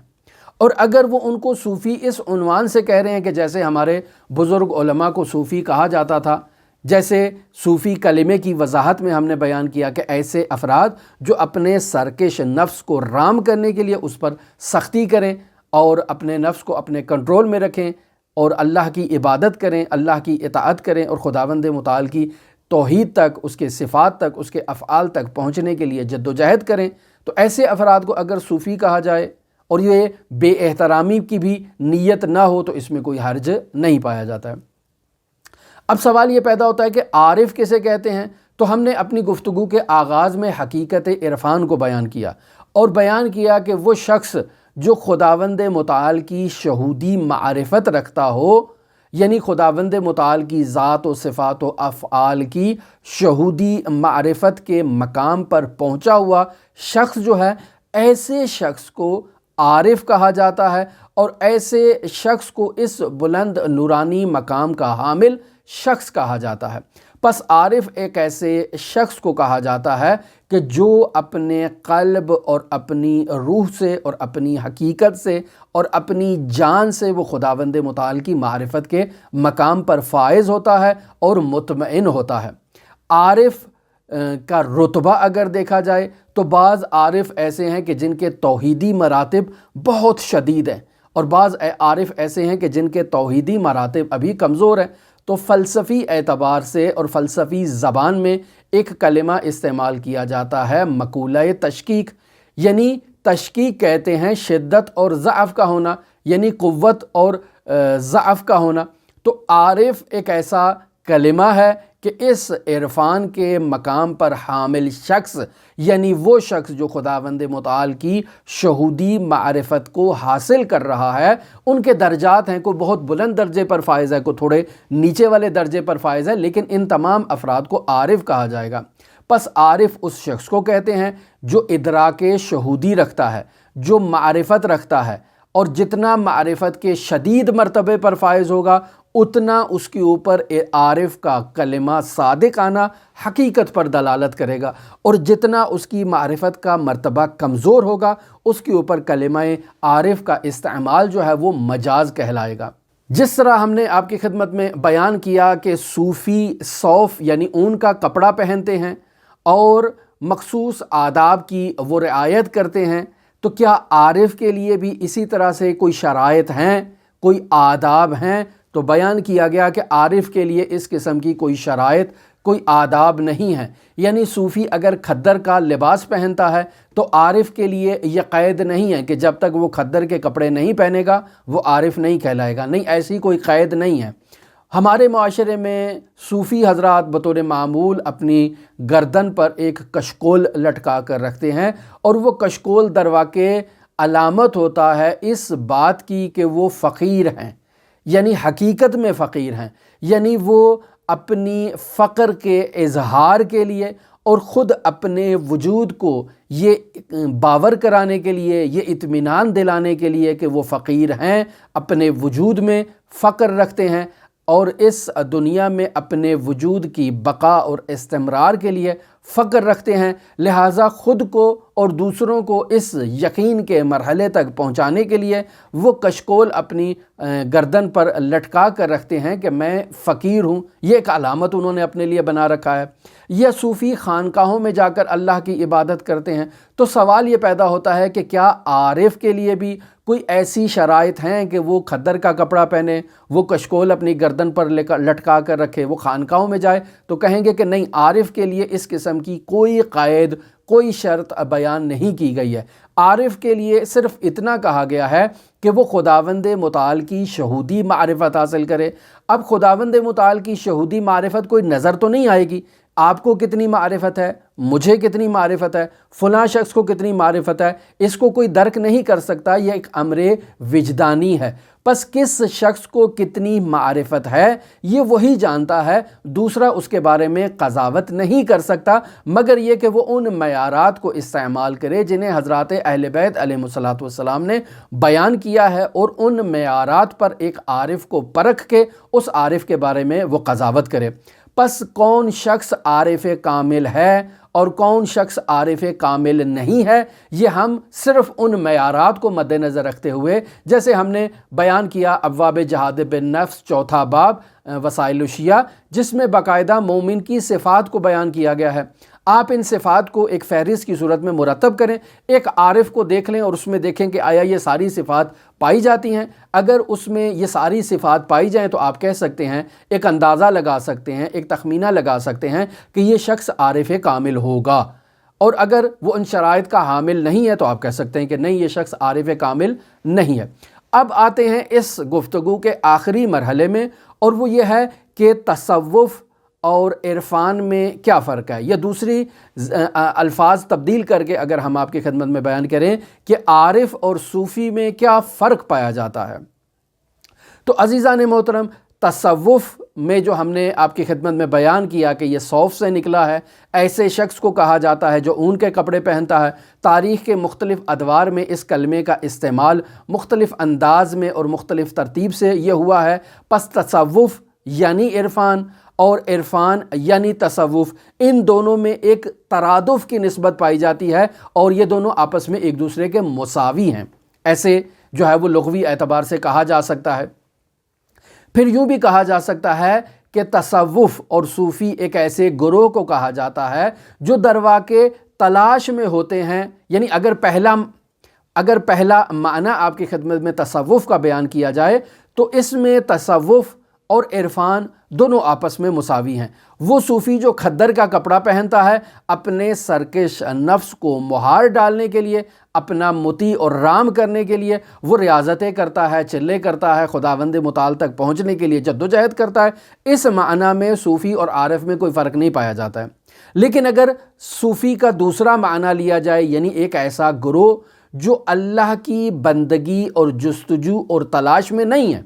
اور اگر وہ ان کو صوفی اس عنوان سے کہہ رہے ہیں کہ جیسے ہمارے بزرگ علماء کو صوفی کہا جاتا تھا، جیسے صوفی کلمے کی وضاحت میں ہم نے بیان کیا کہ ایسے افراد جو اپنے سرکش نفس کو رام کرنے کے لیے اس پر سختی کریں اور اپنے نفس کو اپنے کنٹرول میں رکھیں اور اللہ کی عبادت کریں، اللہ کی اطاعت کریں اور خداوند متعال کی توحید تک، اس کے صفات تک، اس کے افعال تک پہنچنے کے لیے جد و جہد کریں، تو ایسے افراد کو اگر صوفی کہا جائے اور یہ بے احترامی کی بھی نیت نہ ہو تو اس میں کوئی حرج نہیں پایا جاتا ہے۔ اب سوال یہ پیدا ہوتا ہے کہ عارف کسے کہتے ہیں؟ تو ہم نے اپنی گفتگو کے آغاز میں حقیقت عرفان کو بیان کیا اور بیان کیا کہ وہ شخص جو خداوند متعال کی شہودی معرفت رکھتا ہو، یعنی خداوند متعال کی ذات و صفات و افعال کی شہودی معرفت کے مقام پر پہنچا ہوا شخص جو ہے، ایسے شخص کو عارف کہا جاتا ہے، اور ایسے شخص کو اس بلند نورانی مقام کا حامل شخص کہا جاتا ہے۔ پس عارف ایک ایسے شخص کو کہا جاتا ہے کہ جو اپنے قلب اور اپنی روح سے اور اپنی حقیقت سے اور اپنی جان سے وہ خداوند متعال کی معرفت کے مقام پر فائز ہوتا ہے اور مطمئن ہوتا ہے۔ عارف کا رتبہ اگر دیکھا جائے تو بعض عارف ایسے ہیں کہ جن کے توحیدی مراتب بہت شدید ہیں، اور بعض عارف ایسے ہیں کہ جن کے توحیدی مراتب ابھی کمزور ہیں۔ تو فلسفی اعتبار سے اور فلسفی زبان میں ایک کلمہ استعمال کیا جاتا ہے مقولہ تشکیک، یعنی تشکیک کہتے ہیں شدت اور ضعف کا ہونا، یعنی قوت اور ضعف کا ہونا۔ تو عارف ایک ایسا کلمہ ہے کہ اس عرفان کے مقام پر حامل شخص، یعنی وہ شخص جو خداوند متعال کی شہودی معرفت کو حاصل کر رہا ہے، ان کے درجات ہیں، کوئی بہت بلند درجے پر فائز ہے، کوئی تھوڑے نیچے والے درجے پر فائز ہے، لیکن ان تمام افراد کو عارف کہا جائے گا۔ پس عارف اس شخص کو کہتے ہیں جو ادراک شہودی رکھتا ہے، جو معرفت رکھتا ہے، اور جتنا معرفت کے شدید مرتبے پر فائز ہوگا اتنا اس کے اوپر عارف کا کلمہ صادقانہ حقیقت پر دلالت کرے گا، اور جتنا اس کی معرفت کا مرتبہ کمزور ہوگا اس کے اوپر کلمہ عارف کا استعمال جو ہے وہ مجاز کہلائے گا۔ جس طرح ہم نے آپ کی خدمت میں بیان کیا کہ صوفی صوف یعنی اون کا کپڑا پہنتے ہیں اور مخصوص آداب کی وہ رعایت کرتے ہیں، تو کیا عارف کے لیے بھی اسی طرح سے کوئی شرائط ہیں، کوئی آداب ہیں؟ تو بیان کیا گیا کہ عارف کے لیے اس قسم کی کوئی شرائط، کوئی آداب نہیں ہے۔ یعنی صوفی اگر کھدر کا لباس پہنتا ہے تو عارف کے لیے یہ قید نہیں ہے کہ جب تک وہ کھدر کے کپڑے نہیں پہنے گا وہ عارف نہیں کہلائے گا، نہیں، ایسی کوئی قید نہیں ہے۔ ہمارے معاشرے میں صوفی حضرات بطور معمول اپنی گردن پر ایک کشکول لٹکا کر رکھتے ہیں، اور وہ کشکول در واقع علامت ہوتا ہے اس بات کی کہ وہ فقیر ہیں، یعنی حقیقت میں فقیر ہیں، یعنی وہ اپنی فقر کے اظہار کے لیے اور خود اپنے وجود کو یہ باور کرانے کے لیے، یہ اطمینان دلانے کے لیے کہ وہ فقیر ہیں، اپنے وجود میں فقر رکھتے ہیں، اور اس دنیا میں اپنے وجود کی بقا اور استمرار کے لیے فقر رکھتے ہیں، لہٰذا خود کو اور دوسروں کو اس یقین کے مرحلے تک پہنچانے کے لیے وہ کشکول اپنی گردن پر لٹکا کر رکھتے ہیں کہ میں فقیر ہوں۔ یہ ایک علامت انہوں نے اپنے لیے بنا رکھا ہے۔ یہ صوفی خانقاہوں میں جا کر اللہ کی عبادت کرتے ہیں۔ تو سوال یہ پیدا ہوتا ہے کہ کیا عارف کے لیے بھی کوئی ایسی شرائط ہیں کہ وہ کھدر کا کپڑا پہنے، وہ کشکول اپنی گردن پر لٹکا کر رکھے، وہ خانقاہوں میں جائے؟ تو کہیں گے کہ نہیں، عارف کے لیے اس قسم کی کوئی قید، کوئی شرط بیان نہیں کی گئی ہے۔ عارف کے لیے صرف اتنا کہا گیا ہے کہ وہ خداوند متعال کی شہودی معرفت حاصل کرے۔ اب خداوند متعال کی شہودی معرفت کوئی نظر تو نہیں آئے گی، آپ کو کتنی معرفت ہے، مجھے کتنی معرفت ہے، فلاں شخص کو کتنی معرفت ہے، اس کو کوئی درک نہیں کر سکتا، یہ ایک امر وجدانی ہے۔ پس کس شخص کو کتنی معرفت ہے یہ وہی جانتا ہے، دوسرا اس کے بارے میں قضاوت نہیں کر سکتا، مگر یہ کہ وہ ان معیارات کو استعمال کرے جنہیں حضرات اہل بیت علیہ السلام نے بیان کیا ہے، اور ان معیارات پر ایک عارف کو پرکھ کے اس عارف کے بارے میں وہ قضاوت کرے۔ پس کون شخص عارف کامل ہے اور کون شخص عارف کامل نہیں ہے، یہ ہم صرف ان معیارات کو مد نظر رکھتے ہوئے، جیسے ہم نے بیان کیا ابواب جہاد بالنفس 4 باب وسائل الشیعہ، جس میں باقاعدہ مومن کی صفات کو بیان کیا گیا ہے۔ آپ ان صفات کو ایک فہرست کی صورت میں مرتب کریں، ایک عارف کو دیکھ لیں اور اس میں دیکھیں کہ آیا یہ ساری صفات پائی جاتی ہیں۔ اگر اس میں یہ ساری صفات پائی جائیں تو آپ کہہ سکتے ہیں، ایک اندازہ لگا سکتے ہیں، ایک تخمینہ لگا سکتے ہیں کہ یہ شخص عارف کامل ہوگا۔ اور اگر وہ ان شرائط کا حامل نہیں ہے تو آپ کہہ سکتے ہیں کہ نہیں، یہ شخص عارف کامل نہیں ہے۔ اب آتے ہیں اس گفتگو کے آخری مرحلے میں، اور وہ یہ ہے کہ تصوف اور عرفان میں کیا فرق ہے، یا دوسری الفاظ تبدیل کر کے اگر ہم آپ کی خدمت میں بیان کریں کہ عارف اور صوفی میں کیا فرق پایا جاتا ہے۔ تو عزیزان محترم، تصوف میں جو ہم نے آپ کی خدمت میں بیان کیا کہ یہ صوف سے نکلا ہے، ایسے شخص کو کہا جاتا ہے جو اون کے کپڑے پہنتا ہے۔ تاریخ کے مختلف ادوار میں اس کلمے کا استعمال مختلف انداز میں اور مختلف ترتیب سے یہ ہوا ہے۔ پس تصوف یعنی عرفان اور عرفان یعنی تصوف، ان دونوں میں ایک ترادف کی نسبت پائی جاتی ہے، اور یہ دونوں آپس میں ایک دوسرے کے مساوی ہیں، ایسے جو ہے وہ لغوی اعتبار سے کہا جا سکتا ہے۔ پھر یوں بھی کہا جا سکتا ہے کہ تصوف اور صوفی ایک ایسے گروہ کو کہا جاتا ہے جو درواقع تلاش میں ہوتے ہیں، یعنی اگر پہلا معنی آپ کی خدمت میں تصوف کا بیان کیا جائے تو اس میں تصوف اور عرفان دونوں آپس میں مساوی ہیں۔ وہ صوفی جو کھدر کا کپڑا پہنتا ہے، اپنے سرکش نفس کو مہار ڈالنے کے لیے، اپنا مطیع اور رام کرنے کے لیے وہ ریاضتیں کرتا ہے، چلے کرتا ہے، خداوند متعال تک پہنچنے کے لیے جدوجہد کرتا ہے۔ اس معنی میں صوفی اور عارف میں کوئی فرق نہیں پایا جاتا ہے۔ لیکن اگر صوفی کا دوسرا معنی لیا جائے، یعنی ایک ایسا گروہ جو اللہ کی بندگی اور جستجو اور تلاش میں نہیں ہے،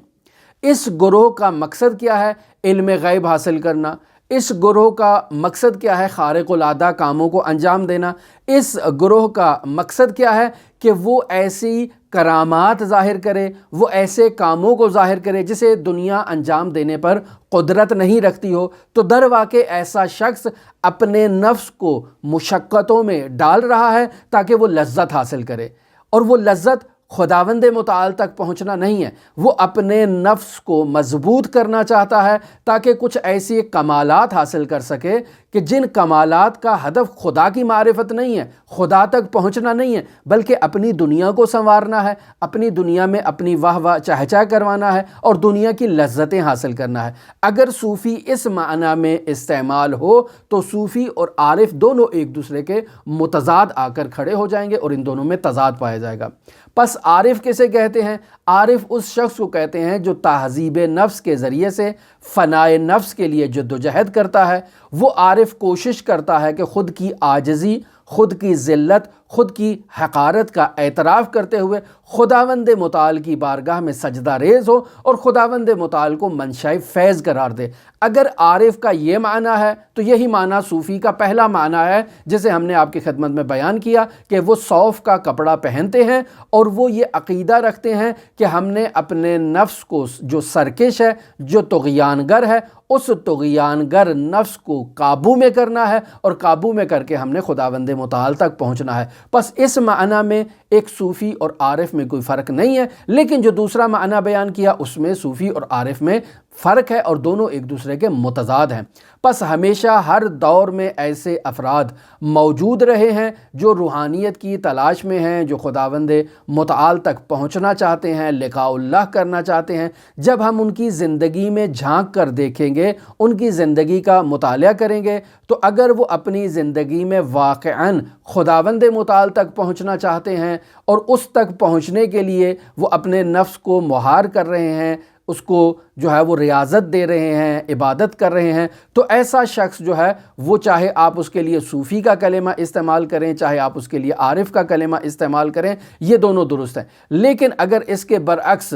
اس گروہ کا مقصد کیا ہے؟ علم غیب حاصل کرنا۔ اس گروہ کا مقصد کیا ہے؟ خارق العادہ کاموں کو انجام دینا۔ اس گروہ کا مقصد کیا ہے؟ کہ وہ ایسی کرامات ظاہر کرے، وہ ایسے کاموں کو ظاہر کرے جسے دنیا انجام دینے پر قدرت نہیں رکھتی ہو۔ تو در واقع ایسا شخص اپنے نفس کو مشقتوں میں ڈال رہا ہے تاکہ وہ لذت حاصل کرے، اور وہ لذت خداوند متعال تک پہنچنا نہیں ہے، وہ اپنے نفس کو مضبوط کرنا چاہتا ہے تاکہ کچھ ایسی کمالات حاصل کر سکے کہ جن کمالات کا ہدف خدا کی معرفت نہیں ہے، خدا تک پہنچنا نہیں ہے، بلکہ اپنی دنیا کو سنوارنا ہے، اپنی دنیا میں اپنی واہ واہ چہچہ کروانا ہے اور دنیا کی لذتیں حاصل کرنا ہے۔ اگر صوفی اس معنی میں استعمال ہو تو صوفی اور عارف دونوں ایک دوسرے کے متضاد آ کر کھڑے ہو جائیں گے اور ان دونوں میں تضاد پایا جائے گا۔ پس عارف کسے کہتے ہیں؟ عارف اس شخص کو کہتے ہیں جو تہذیب نفس کے ذریعے سے فنائے نفس کے لیے جدوجہد کرتا ہے۔ وہ عارف کوشش کرتا ہے کہ خود کی عاجزی، خود کی ذلت، خود کی حقارت کا اعتراف کرتے ہوئے خداوند متعال کی بارگاہ میں سجدہ ریز ہو اور خداوند متعال کو منشاء فیض قرار دے۔ اگر عارف کا یہ معنی ہے تو یہی معنی صوفی کا پہلا معنی ہے، جسے ہم نے آپ کی خدمت میں بیان کیا کہ وہ صوف کا کپڑا پہنتے ہیں اور وہ یہ عقیدہ رکھتے ہیں کہ ہم نے اپنے نفس کو جو سرکش ہے، جو طغیان گر ہے، اس طغیان گر نفس کو قابو میں کرنا ہے اور قابو میں کر کے ہم نے خداوند متعال تک پہنچنا ہے۔ پس اس معنی میں ایک صوفی اور عارف میں کوئی فرق نہیں ہے، لیکن جو دوسرا معنی بیان کیا اس میں صوفی اور عارف میں فرق ہے اور دونوں ایک دوسرے کے متضاد ہیں۔ پس ہمیشہ ہر دور میں ایسے افراد موجود رہے ہیں جو روحانیت کی تلاش میں ہیں، جو خداوند متعال تک پہنچنا چاہتے ہیں، لقاء اللہ کرنا چاہتے ہیں۔ جب ہم ان کی زندگی میں جھانک کر دیکھیں گے، ان کی زندگی کا مطالعہ کریں گے، تو اگر وہ اپنی زندگی میں واقعاً خداوند متعال تک پہنچنا چاہتے ہیں اور اس تک پہنچنے کے لیے وہ اپنے نفس کو مہار کر رہے ہیں، اس کو جو ہے وہ ریاضت دے رہے ہیں، عبادت کر رہے ہیں، تو ایسا شخص جو ہے وہ چاہے آپ اس کے لیے صوفی کا کلمہ استعمال کریں، چاہے آپ اس کے لیے عارف کا کلمہ استعمال کریں، یہ دونوں درست ہیں۔ لیکن اگر اس کے برعکس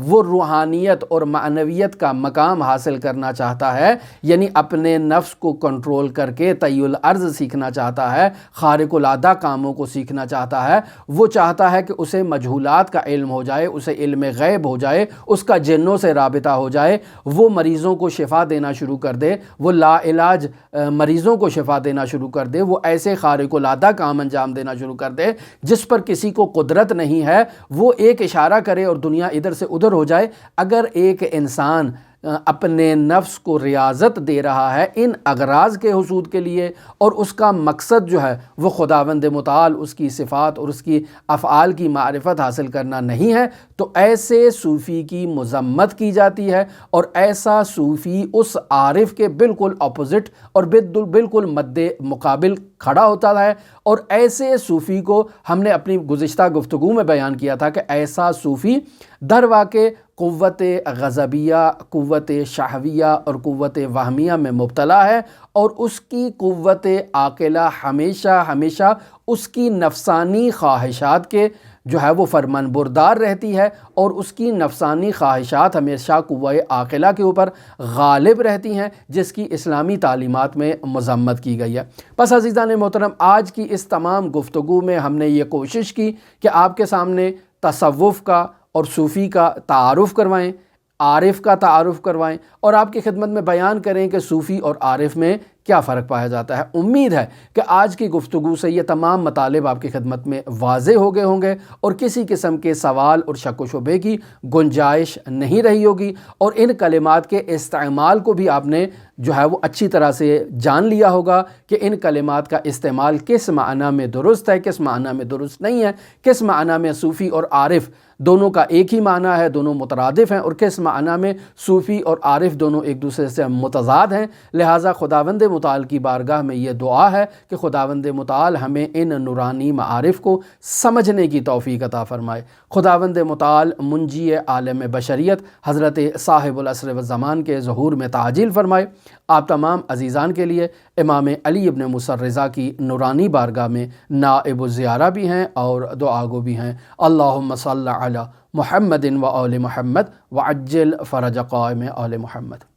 وہ روحانیت اور معنویت کا مقام حاصل کرنا چاہتا ہے، یعنی اپنے نفس کو کنٹرول کر کے طی الارض سیکھنا چاہتا ہے، خارق العادہ کاموں کو سیکھنا چاہتا ہے، وہ چاہتا ہے کہ اسے مجہولات کا علم ہو جائے، اسے علم غیب ہو جائے، اس کا جنوں سے رابطہ ہو جائے، وہ مریضوں کو شفا دینا شروع کر دے، وہ لا علاج مریضوں کو شفا دینا شروع کر دے، وہ ایسے خارق العادہ کام انجام دینا شروع کر دے جس پر کسی کو قدرت نہیں ہے، وہ ایک اشارہ کرے اور دنیا ادھر سے ادھر ہو جائے۔ اگر ایک انسان اپنے نفس کو ریاضت دے رہا ہے ان اغراض کے حصول کے لیے، اور اس کا مقصد جو ہے وہ خداوند متعال اس کی صفات اور اس کی افعال کی معرفت حاصل کرنا نہیں ہے، تو ایسے صوفی کی مذمت کی جاتی ہے، اور ایسا صوفی اس عارف کے بالکل اپوزٹ اور بالکل مد مقابل کھڑا ہوتا ہے۔ اور ایسے صوفی کو ہم نے اپنی گزشتہ گفتگو میں بیان کیا تھا کہ ایسا صوفی در واقع قوت غضبیہ، قوت شہویہ اور قوت وہمیہ میں مبتلا ہے، اور اس کی قوت عاقلہ ہمیشہ اس کی نفسانی خواہشات کے جو ہے وہ فرمان بردار رہتی ہے، اور اس کی نفسانی خواہشات ہمیشہ قوہ عاقلہ کے اوپر غالب رہتی ہیں، جس کی اسلامی تعلیمات میں مذمت کی گئی ہے۔ بس عزیزان محترم، آج کی اس تمام گفتگو میں ہم نے یہ کوشش کی کہ آپ کے سامنے تصوف کا اور صوفی کا تعارف کروائیں، عارف کا تعارف کروائیں، اور آپ کی خدمت میں بیان کریں کہ صوفی اور عارف میں کیا فرق پایا جاتا ہے۔ امید ہے کہ آج کی گفتگو سے یہ تمام مطالب آپ کی خدمت میں واضح ہو گئے ہوں گے، اور کسی قسم کے سوال اور شک و شبے کی گنجائش نہیں رہی ہوگی، اور ان کلمات کے استعمال کو بھی آپ نے جو ہے وہ اچھی طرح سے جان لیا ہوگا کہ ان کلمات کا استعمال کس معنی میں درست ہے، کس معنی میں درست نہیں ہے، کس معنی میں صوفی اور عارف دونوں کا ایک ہی معنی ہے، دونوں مترادف ہیں، اور کس معنی میں صوفی اور عارف دونوں ایک دوسرے سے متضاد ہیں۔ لہٰذا خداوند متعال کی بارگاہ میں یہ دعا ہے کہ خداوند متعال ہمیں ان نورانی معارف کو سمجھنے کی توفیق عطا فرمائے۔ خداوند متعال منجی عالم بشریت حضرت صاحب العصر والزمان کے ظہور میں تعجیل فرمائے۔ آپ تمام عزیزان کے لیے امام علی ابن موسیٰ الرضا کی نورانی بارگاہ میں نائب الزیارہ بھی ہیں اور دعا گو بھی ہیں۔ اللہم صلی علی محمد و آل محمد وعجل فرج قائم آل محمد۔